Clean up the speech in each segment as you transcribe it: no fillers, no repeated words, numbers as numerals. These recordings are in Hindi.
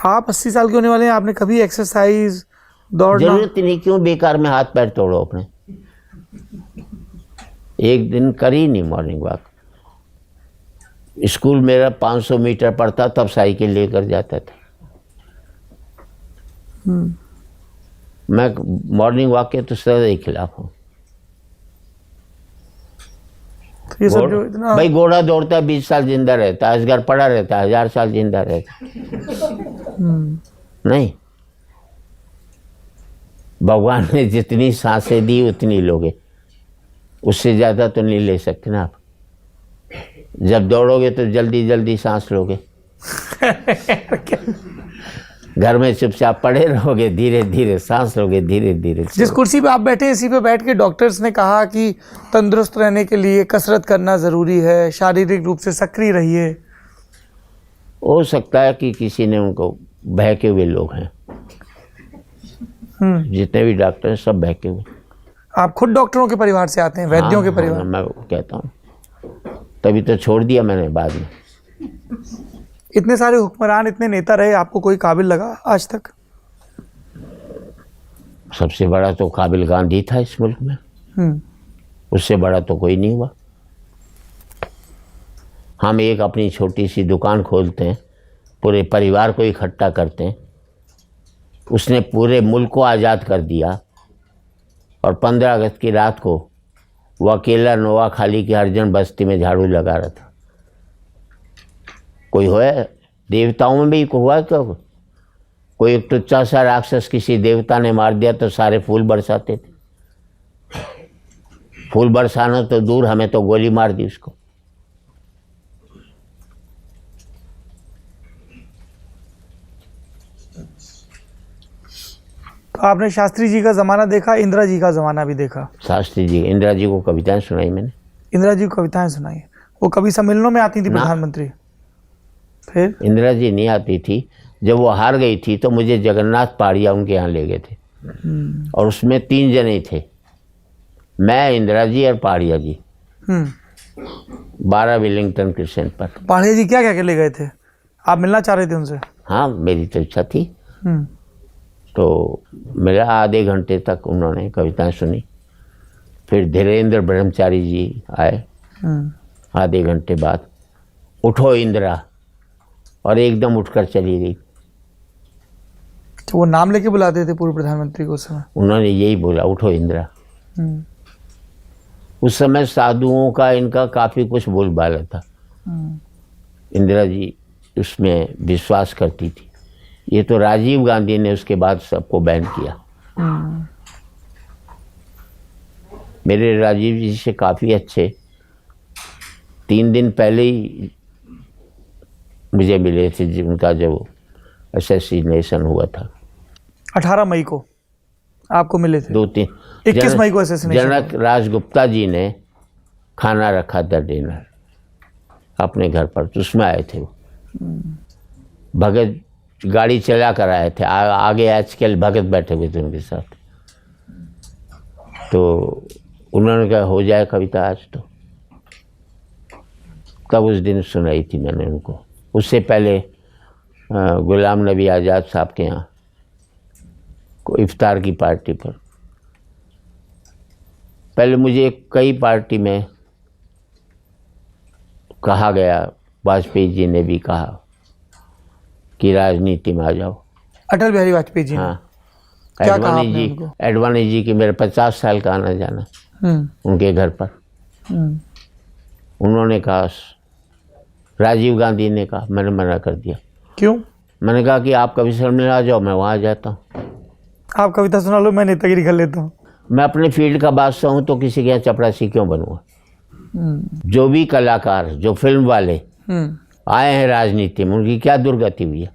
आप 80 साल के होने वाले हैं, आपने कभी एक्सरसाइज दौड़ना? जरूरत ही नहीं, क्यों बेकार में हाथ पैर तोड़ो अपने। एक दिन करी नहीं मॉर्निंग वॉक। स्कूल मेरा 500 मीटर पड़ता, तब साइकिल लेकर जाता था। मैं मॉर्निंग वॉक के तो सदैव खिलाफ हूँ। तो ये सब जो इतना भाई घोड़ा दौड़ता 20 साल जिंदा रहता है, असगर पड़ा रहता है 1000 साल जिंदा रहता है। नहीं, भगवान ने जितनी सांसें दी उतनी लोगे, उससे ज्यादा तो नहीं ले सकते ना आप। जब दौड़ोगे तो जल्दी जल्दी सांस लोगे, घर में चुपचाप पड़े रहोगे, धीरे धीरे सांस लोगे, धीरे धीरे। जिस कुर्सी पे आप बैठे इसी पे बैठ के डॉक्टर्स ने कहा कि तंदुरुस्त रहने के लिए कसरत करना ज़रूरी है, शारीरिक रूप से सक्रिय रहिए। हो सकता है कि किसी ने उनको बहके हुए लोग हैं। जितने भी डॉक्टर हैं सब बहके हुए। आप खुद डॉक्टरों के परिवार से आते हैं, वैद्यों के परिवार? मैं कहता हूँ, तभी तो छोड़ दिया मैंने बाद में। इतने सारे हुक्मरान, इतने नेता रहे, आपको कोई काबिल लगा आज तक? सबसे बड़ा तो काबिल गांधी था इस मुल्क में, उससे बड़ा तो कोई नहीं हुआ। हम एक अपनी छोटी सी दुकान खोलते हैं, पूरे परिवार को इकट्ठा करते हैं, उसने पूरे मुल्क को आज़ाद कर दिया। और 15 अगस्त की रात को वो अकेला नोआ खाली की हरजन बस्ती में झाड़ू लगा रहा था। कोई हुआ, देवताओं में भी हुआ क्या? कोई एक टुच्चा सा राक्षस किसी देवता ने मार दिया तो सारे फूल बरसाते थे। फूल बरसाना तो दूर, हमें तो गोली मार दी उसको। तो आपने शास्त्री जी का ज़माना देखा, इंदिरा जी का ज़माना भी देखा? शास्त्री जी, इंदिरा जी को कविताएं सुनाई मैंने। इंदिरा जी को कविताएं सुनाई? वो कभी सम्मेलनों में आती थी प्रधानमंत्री? फिर इंदिरा जी नहीं आती थी। जब वो हार गई थी तो मुझे जगन्नाथ पहाड़िया उनके यहाँ ले गए थे, और उसमें 3 जने थे, मैं, इंदिरा जी और पहाड़िया जी। 12 विलिंगटन क्रिसेंट पर। पहाड़िया जी क्या क्या ले गए थे? आप मिलना चाह रहे थे उनसे? हाँ, मेरी तो इच्छा थी। तो मेरा आधे घंटे तक उन्होंने कविताएं सुनी। फिर धीरेन्द्र ब्रह्मचारी जी आए आधे घंटे बाद, उठो इंदिरा, और एकदम उठकर चली गई। तो वो नाम लेके बुलाते थे पूर्व प्रधानमंत्री को उस समय? उन्होंने यही बोला, उठो इंदिरा। उस समय साधुओं का इनका काफ़ी कुछ बोलबाला था। इंदिरा जी उसमें विश्वास करती थी। ये तो राजीव गांधी ने उसके बाद सबको बैन किया। मेरे राजीव जी से काफ़ी अच्छे 3 दिन पहले ही मुझे मिले थे, जिनका जब असैसिनेशन हुआ था। 18 मई को आपको मिले थे? 2-3 21 मई को असैसिनेशन। जनक राजगुप्ता जी ने खाना रखा था, डिनर अपने घर पर, तो उसमें आए थे वो। भगत गाड़ी चला कर आए थे, आगे आजकल भगत बैठे हुए थे उनके साथ। तो उन्होंने कहा हो जाए कविता आज तो, तब उस दिन सुनाई थी मैंने उनको। उससे पहले गुलाम नबी आज़ाद साहब के यहाँ को इफ्तार की पार्टी पर, पहले मुझे कई पार्टी में कहा गया, वाजपेयी जी ने भी कहा कि राजनीति में आ जाओ। अटल बिहारी वाजपेयी जी? हाँ, क्या कहा आपने उनको? एडवाणी जी की मेरे 50 साल का आना जाना उनके घर पर। उन्होंने कहा, राजीव गांधी ने कहा, मैंने मना कर दिया। क्यों? मैंने कहा कि आप कभी शर्मिल आ जाओ, मैं वहाँ जाता हूँ। आप कविता सुना लो, मैं नेतागिरी कर लेता हूँ। मैं अपने फील्ड का बादशाह हूँ, तो किसी के यहाँ चपरासी क्यों बनूँगा? जो भी कलाकार, जो फिल्म वाले आए हैं राजनीति में, उनकी क्या दुर्गति हुई है?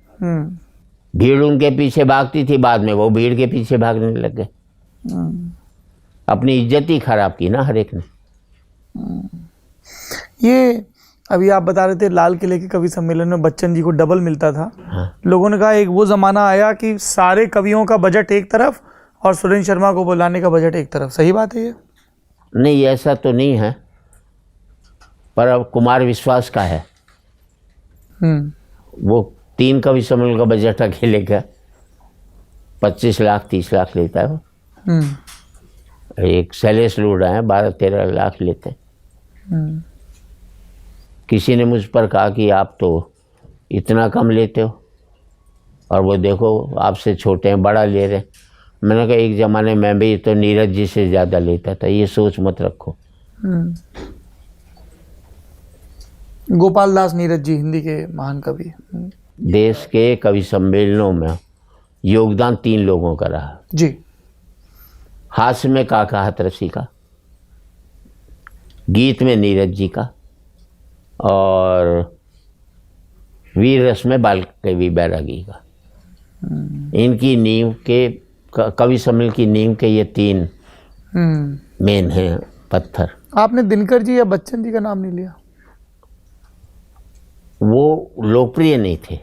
भीड़ उनके पीछे भागती थी, बाद में वो भीड़ के पीछे भागने लग गए। अपनी इज्जत ही खराब की ना हर एक ने। ये अभी आप बता रहे थे लाल किले के कवि सम्मेलन में बच्चन जी को डबल मिलता था। हाँ। लोगों ने कहा एक वो ज़माना आया कि सारे कवियों का बजट एक तरफ और सुरेंद्र शर्मा को बुलाने का बजट एक तरफ। सही बात है ये? नहीं, ऐसा तो नहीं है, पर अब कुमार विश्वास का है। वो 3 कवि सम्मेलन का बजट अकेले का 25 लाख 30 लाख लेता है वो। एक शैलेश लोढ़ा है 12-13 लाख लेते हैं। किसी ने मुझ पर कहा कि आप तो इतना कम लेते हो और वो देखो आपसे छोटे हैं, बड़ा ले रहे हैं। मैंने कहा एक ज़माने में भी तो नीरज जी से ज़्यादा लेता था, ये सोच मत रखो। गोपाल दास नीरज जी हिंदी के महान कवि। देश के कवि सम्मेलनों में योगदान 3 लोगों का रहा जी। हास्य में काका हाथरसी का, गीत में नीरज जी का, और वीर रस में बाल कवि बैरागी का। इनकी नींव के कवि सम्मेलन की नींव के ये 3 मेन हैं पत्थर। आपने दिनकर जी या बच्चन जी का नाम नहीं लिया? वो लोकप्रिय नहीं थे।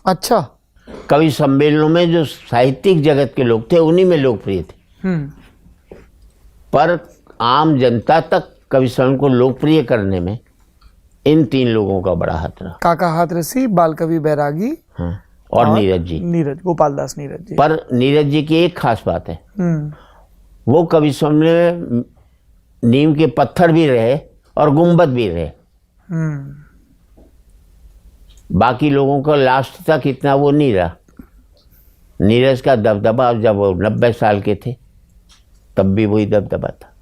अच्छा। कवि सम्मेलनों में जो साहित्यिक जगत के लोग थे उन्हीं में लोकप्रिय थे, पर आम जनता तक कवि सम्मेलन को लोकप्रिय करने में इन 3 लोगों का बड़ा हाथ रहा। काका हाथरसी, बाल कवि बैरागी, हाँ, और नीरज जी। गोपाल दास नीरज जी। पर नीरज जी की एक खास बात है, वो कवि सम्मेलन में नीम के पत्थर भी रहे और गुंबद भी रहे। बाकी लोगों का लास्ट तक इतना वो नहीं रहा। नीरज का दबदबा जब वो 90 साल के थे तब भी वही दबदबा था।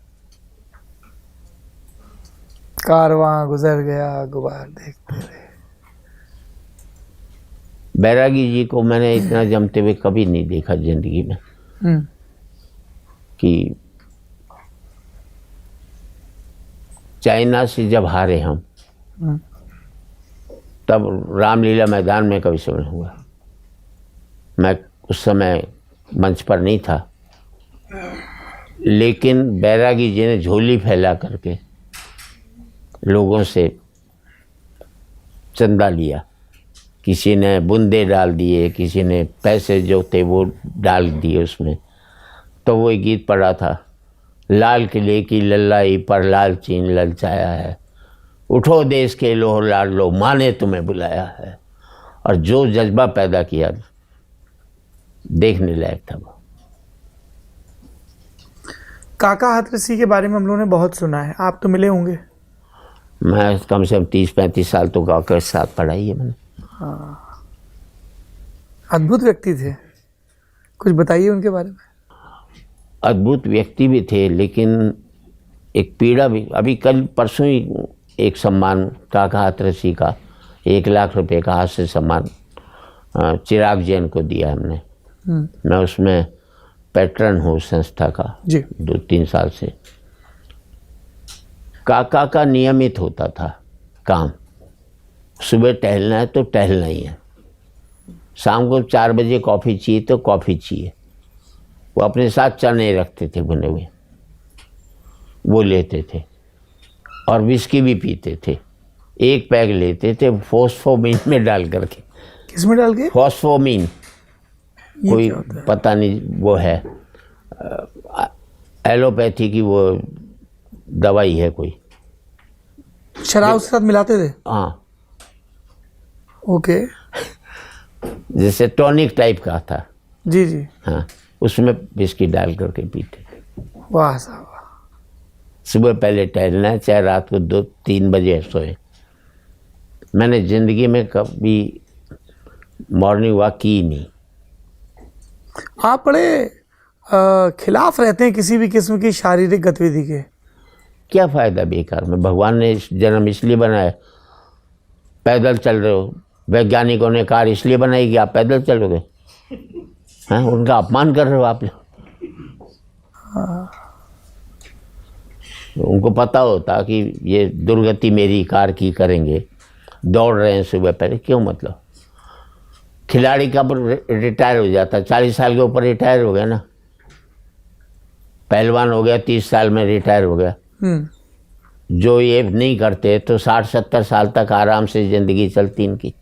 कारवां गुजर गया गुबार देखते रहे। बैरागी जी को मैंने इतना जमते हुए कभी नहीं देखा जिंदगी में कि चाइना से जब हारे हम तब रामलीला मैदान में कवि सम्मेलन हुआ। मैं उस समय मंच पर नहीं था, लेकिन बैरागी जी ने झोली फैला करके लोगों से चंदा लिया। किसी ने बूंदे डाल दिए, किसी ने पैसे जो थे वो डाल दिए उसमें। तो वो एक गीत पढ़ा था, लाल किले की लल्लाई पर लाल चीन ललचाया है, उठो देश के लोह लाड लो माँ ने तुम्हें बुलाया है। और जो जज्बा पैदा किया देखने लायक था वो। काका हाथरसी के बारे में हम लोगों ने बहुत सुना है, आप तो मिले होंगे? मैं कम से कम 30-35 साल तो काका के साथ पढ़ाई है मैंने। अद्भुत व्यक्ति थे, कुछ बताइए उनके बारे में। अद्भुत व्यक्ति भी थे, लेकिन एक पीड़ा भी। अभी कल परसों ही एक सम्मान काका हाथरसी का 1 लाख रुपए का हास्य सम्मान चिराग जैन को दिया हमने। मैं उसमें पैट्रन हूँ संस्था का जी 2-3 साल से। काका का नियमित होता था काम। सुबह टहलना है तो टहलना ही है, शाम को 4 बजे कॉफ़ी चाहिए तो कॉफ़ी चाहिए। वो अपने साथ चने रखते थे भुने हुए, वो लेते थे, और विस्की भी पीते थे। 1 पैग लेते थे फॉस्फोमीन में डाल करके। किस में डाल के? फॉस्फोमीन, कोई पता नहीं वो है एलोपैथी की वो दवाई है कोई। शराब के साथ मिलाते थे? हाँ, ओके। जैसे टॉनिक टाइप का था। जी जी। हाँ, उसमें विस्की डाल करके पीते थे। वाह साहब। सुबह पहले टहलना है, चाहे रात को 2-3 बजे सोए। मैंने ज़िंदगी में कभी मॉर्निंग वॉक की नहीं। आप बड़े खिलाफ रहते हैं किसी भी किस्म की शारीरिक गतिविधि के। क्या फ़ायदा बेकार में? भगवान ने जन्म इसलिए बनाया। पैदल चल रहे हो, वैज्ञानिकों ने कार इसलिए बनाई कि आप पैदल चलोगे। हैं, उनका अपमान कर रहे हो आप लोग। उनको पता होता कि ये दुर्गति मेरी कार की करेंगे, दौड़ रहे हैं सुबह पहले, क्यों? मतलब खिलाड़ी का रिटायर हो जाता, 40 साल के ऊपर रिटायर हो गया ना। पहलवान हो गया 30 साल में रिटायर हो गया। जो ये नहीं करते तो 60-70 साल तक आराम से ज़िंदगी चलती इनकी।